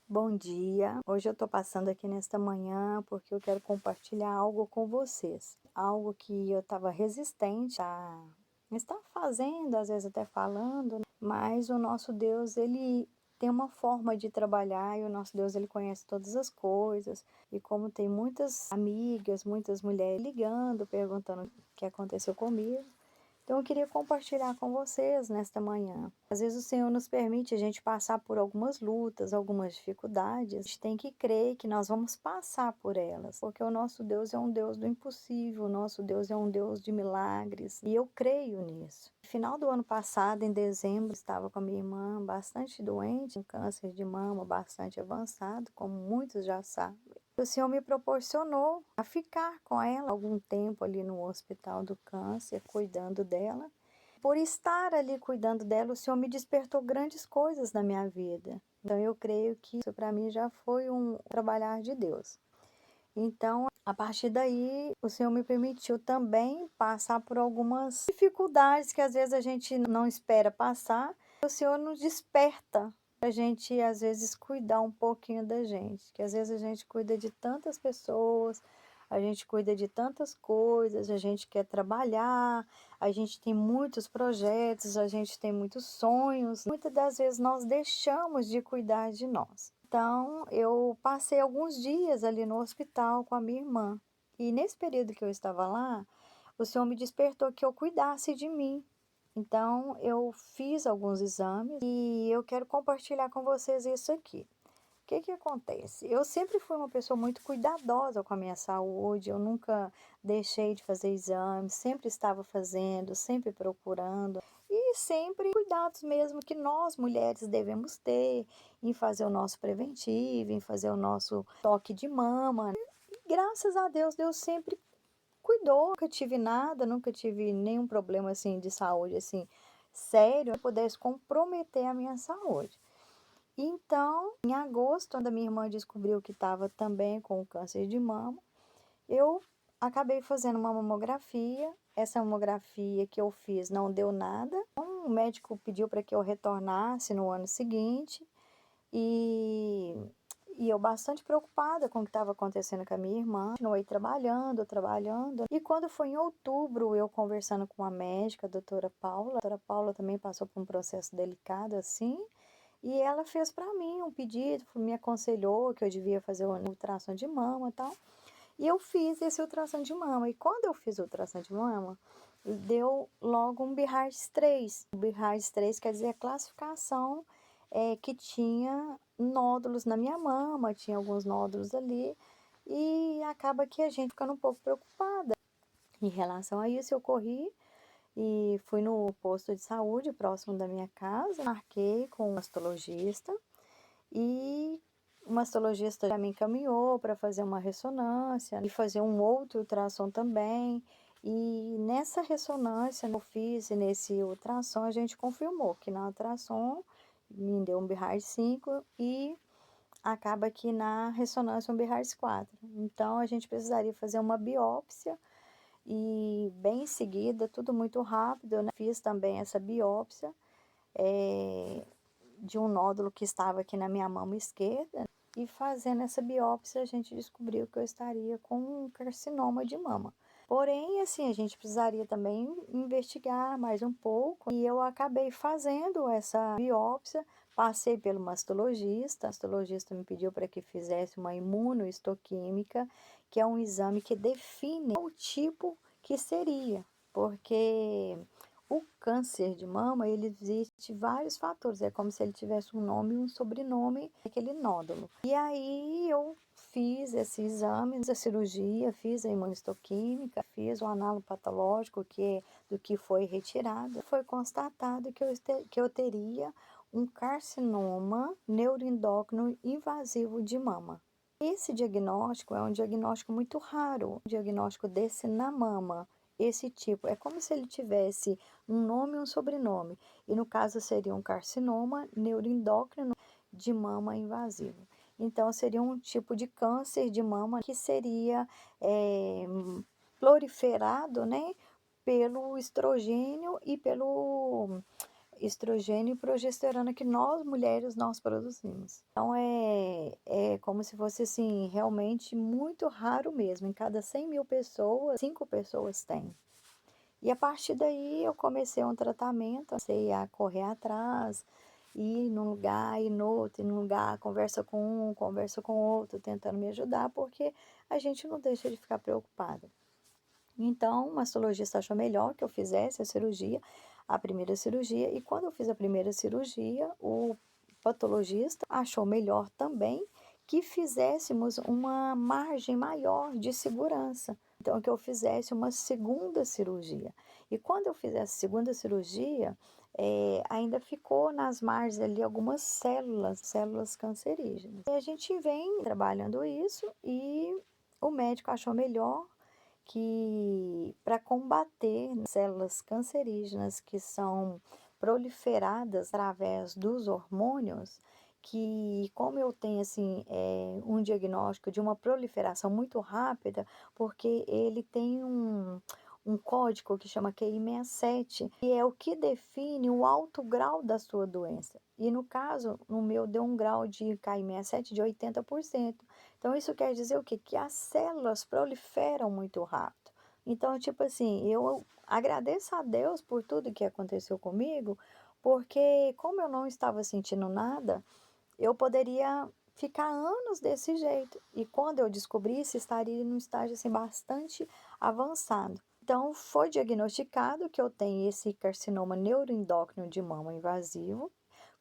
Bom dia. Hoje eu tô passando aqui nesta manhã porque eu quero compartilhar algo com vocês. Algo que eu estava resistente a estar fazendo, às vezes até falando, né? Mas o nosso Deus, ele tem uma forma de trabalhar e o nosso Deus, ele conhece todas as coisas. E como tem muitas amigas, muitas mulheres ligando, perguntando o que aconteceu comigo, então eu queria compartilhar com vocês nesta manhã. Às vezes o Senhor nos permite a gente passar por algumas lutas, algumas dificuldades. A gente tem que crer que nós vamos passar por elas, porque o nosso Deus é um Deus do impossível, o nosso Deus é um Deus de milagres, e eu creio nisso. No final do ano passado, em dezembro, estava com a minha irmã bastante doente, um câncer de mama bastante avançado, como muitos já sabem. O Senhor me proporcionou a ficar com ela algum tempo ali no hospital do câncer, cuidando dela. Por estar ali cuidando dela, o Senhor me despertou grandes coisas na minha vida. Então eu creio que isso para mim já foi um trabalhar de Deus. Então, a partir daí, o Senhor me permitiu também passar por algumas dificuldades que às vezes a gente não espera passar. O Senhor nos desperta para a gente, às vezes, cuidar um pouquinho da gente. Que às vezes a gente cuida de tantas pessoas, a gente cuida de tantas coisas, a gente quer trabalhar, a gente tem muitos projetos, a gente tem muitos sonhos. Muitas das vezes nós deixamos de cuidar de nós. Então, eu passei alguns dias ali no hospital com a minha irmã. E nesse período que eu estava lá, o Senhor me despertou que eu cuidasse de mim. Então, eu fiz alguns exames e eu quero compartilhar com vocês isso aqui. O que que acontece? Eu sempre fui uma pessoa muito cuidadosa com a minha saúde, eu nunca deixei de fazer exames, sempre estava fazendo, sempre procurando. E sempre cuidados mesmo que nós mulheres devemos ter em fazer o nosso preventivo, em fazer o nosso toque de mama. E graças a Deus, Deus sempre cuidou. Nunca tive nada, nunca tive nenhum problema assim de saúde assim sério que pudesse comprometer a minha saúde. Então, em agosto, quando a minha irmã descobriu que estava também com câncer de mama, eu acabei fazendo uma mamografia. Essa mamografia que eu fiz não deu nada. O médico pediu para que eu retornasse no ano seguinte e, e eu bastante preocupada com o que estava acontecendo com a minha irmã. Continuei trabalhando. E quando foi em outubro, eu conversando com a médica, a doutora Paula também passou por um processo delicado assim. E ela fez para mim um pedido, me aconselhou que eu devia fazer uma ultrassom de mama e tal. E eu fiz esse ultrassom de mama. E quando eu fiz o ultrassom de mama, deu logo um BIHARTS 3. O BIHARTS 3 quer dizer a classificação que tinha nódulos na minha mama, tinha alguns nódulos ali. E acaba que a gente ficando um pouco preocupada em relação a isso. Eu corri e fui no posto de saúde próximo da minha casa, marquei com um mastologista e o mastologista já me encaminhou para fazer uma ressonância e fazer um outro ultrassom também. E nessa ressonância que eu fiz e nesse ultrassom a gente confirmou que na ultrassom me deu um BIHARTS 5 e acaba que na ressonância um BIHARTS 4. Então a gente precisaria fazer uma biópsia e bem em seguida, tudo muito rápido, né? Fiz também essa biópsia de um nódulo que estava aqui na minha mama esquerda. E fazendo essa biópsia, a gente descobriu que eu estaria com um carcinoma de mama. Porém, assim, a gente precisaria também investigar mais um pouco. E eu acabei fazendo essa biópsia, passei pelo mastologista. O mastologista me pediu para que fizesse uma imunohistoquímica, que é um exame que define o tipo que seria. Porque o câncer de mama, ele existe vários fatores, é como se ele tivesse um nome e um sobrenome, aquele nódulo. E aí eu fiz esse exame, fiz a cirurgia, fiz a imunistoquímica, fiz o análogo patológico do que foi retirado. Foi constatado que eu teria um carcinoma neuroendócrino invasivo de mama. Esse diagnóstico é um diagnóstico muito raro, um diagnóstico desse na mama. Esse tipo, é como se ele tivesse um nome e um sobrenome. E no caso seria um carcinoma neuroendócrino de mama invasivo. Então seria um tipo de câncer de mama que seria proliferado, né, pelo estrogênio e pelo estrogênio e progesterona que nós mulheres nós produzimos. Então é como se fosse assim, realmente muito raro mesmo. Em cada 100.000 pessoas, 5 pessoas têm. E a partir daí eu comecei um tratamento, comecei a correr atrás, ir num lugar, ir no outro, ir num lugar, conversa com um, conversa com outro, tentando me ajudar, porque a gente não deixa de ficar preocupada. Então, o mastologista achou melhor que eu fizesse a cirurgia, a primeira cirurgia, e quando eu fiz a primeira cirurgia, o patologista achou melhor também que fizéssemos uma margem maior de segurança. Então, que eu fizesse uma segunda cirurgia. E quando eu fiz essa segunda cirurgia, ainda ficou nas margens ali algumas células cancerígenas. E a gente vem trabalhando isso e o médico achou melhor que para combater células cancerígenas que são proliferadas através dos hormônios, que como eu tenho assim um diagnóstico de uma proliferação muito rápida, porque ele tem um código que chama QI67, que é o que define o alto grau da sua doença. E no caso, no meu deu um grau de QI67 de 80%. Então, isso quer dizer o quê? Que as células proliferam muito rápido. Então, tipo assim, eu agradeço a Deus por tudo que aconteceu comigo, porque como eu não estava sentindo nada, eu poderia ficar anos desse jeito. E quando eu descobrisse, estaria num estágio assim bastante avançado. Então, foi diagnosticado que eu tenho esse carcinoma neuroendócrino de mama invasivo,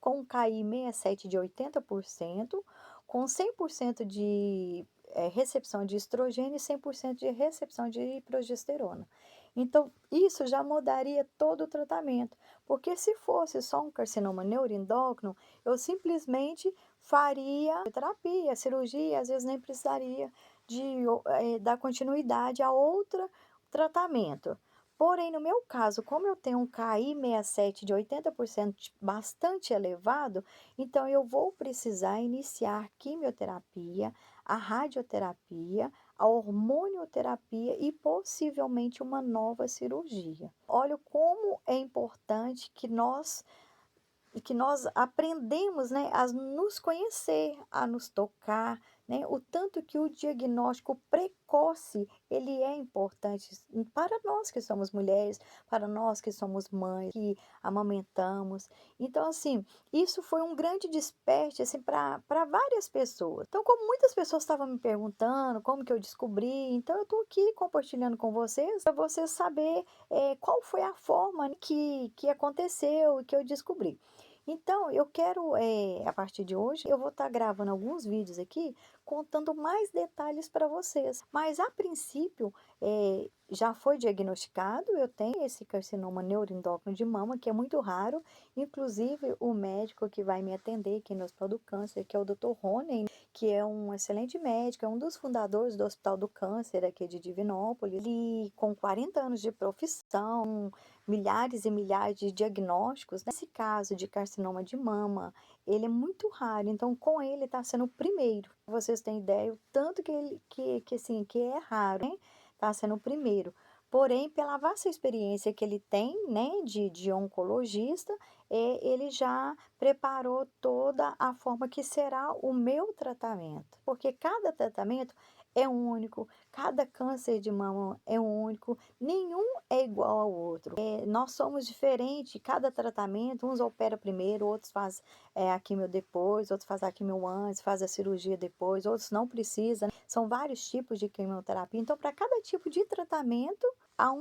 com um KI67 de 80%, com 100% de recepção de estrogênio e 100% de recepção de progesterona. Então, isso já mudaria todo o tratamento, porque se fosse só um carcinoma neuroendócrino, eu simplesmente faria terapia, cirurgia, às vezes nem precisaria de dar continuidade a outro tratamento. Porém, no meu caso, como eu tenho um KI67 de 80% bastante elevado, então eu vou precisar iniciar quimioterapia, a radioterapia, a hormonioterapia e possivelmente uma nova cirurgia. Olha como é importante que nós aprendemos, né, a nos conhecer, a nos tocar, né, o tanto que o diagnóstico precoce, ele é importante para nós que somos mulheres, para nós que somos mães, que amamentamos. Então, assim, isso foi um grande desperte, assim, para várias pessoas. Então, como muitas pessoas estavam me perguntando como que eu descobri, então eu estou aqui compartilhando com vocês, para vocês saber qual foi a forma que aconteceu e que eu descobri. Então, eu quero, a partir de hoje, eu vou estar gravando alguns vídeos aqui contando mais detalhes para vocês. Mas, a princípio, já foi diagnosticado, eu tenho esse carcinoma neuroendócrino de mama, que é muito raro. Inclusive, o médico que vai me atender aqui no Hospital do Câncer, que é o Dr. Rony, que é um excelente médico, é um dos fundadores do Hospital do Câncer aqui de Divinópolis. Ele, com 40 anos de profissão, milhares e milhares de diagnósticos, né? Nesse caso de carcinoma de mama, ele é muito raro, então com ele está sendo o primeiro. Vocês têm ideia o tanto que ele assim, que é raro, né? Está sendo o primeiro. Porém, pela vasta experiência que ele tem, né, de oncologista, ele já preparou toda a forma que será o meu tratamento. Porque cada tratamento é único, cada câncer de mama é único, nenhum é igual ao outro. Nós somos diferentes, cada tratamento, uns opera primeiro, outros faz a quimio depois, outros faz a quimio antes, faz a cirurgia depois, outros não precisam. São vários tipos de quimioterapia. Então, para cada tipo de tratamento, há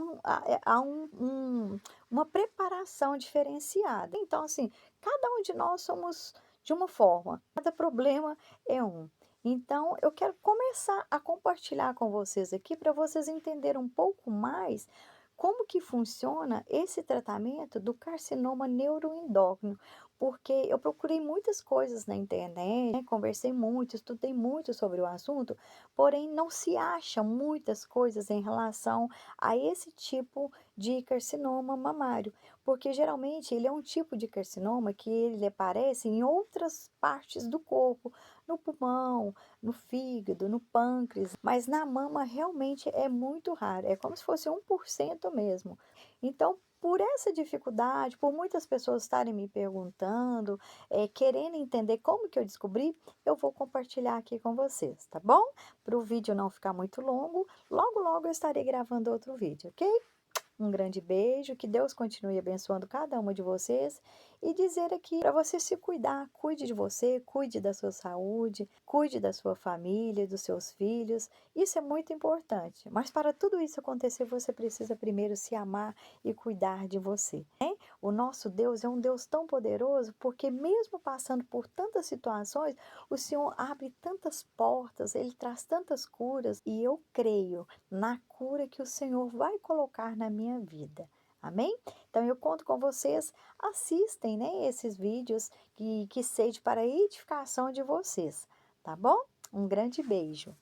uma preparação diferenciada. Então, assim, cada um de nós somos de uma forma, cada problema é um. Então, eu quero começar a compartilhar com vocês aqui para vocês entenderem um pouco mais como que funciona esse tratamento do carcinoma neuroendócrino, porque eu procurei muitas coisas na internet, né, conversei muito, estudei muito sobre o assunto, porém não se acha muitas coisas em relação a esse tipo de carcinoma mamário. porque geralmente ele é um tipo de carcinoma que ele aparece em outras partes do corpo, no pulmão, no fígado, no pâncreas, mas na mama realmente é muito raro, é como se fosse 1% mesmo. Então, por essa dificuldade, por muitas pessoas estarem me perguntando, querendo entender como que eu descobri, eu vou compartilhar aqui com vocês, tá bom? Para o vídeo não ficar muito longo, logo logo eu estarei gravando outro vídeo, ok? Um grande beijo, que Deus continue abençoando cada uma de vocês e dizer aqui para você se cuidar, cuide de você, cuide da sua saúde, cuide da sua família, dos seus filhos. Isso é muito importante. Mas para tudo isso acontecer, você precisa primeiro se amar e cuidar de você. O nosso Deus é um Deus tão poderoso porque mesmo passando por tantas situações, o Senhor abre tantas portas, Ele traz tantas curas e eu creio na cura que o Senhor vai colocar na minha vida. Amém? Então eu conto com vocês, assistem, né, esses vídeos que seja para a edificação de vocês, tá bom? Um grande beijo.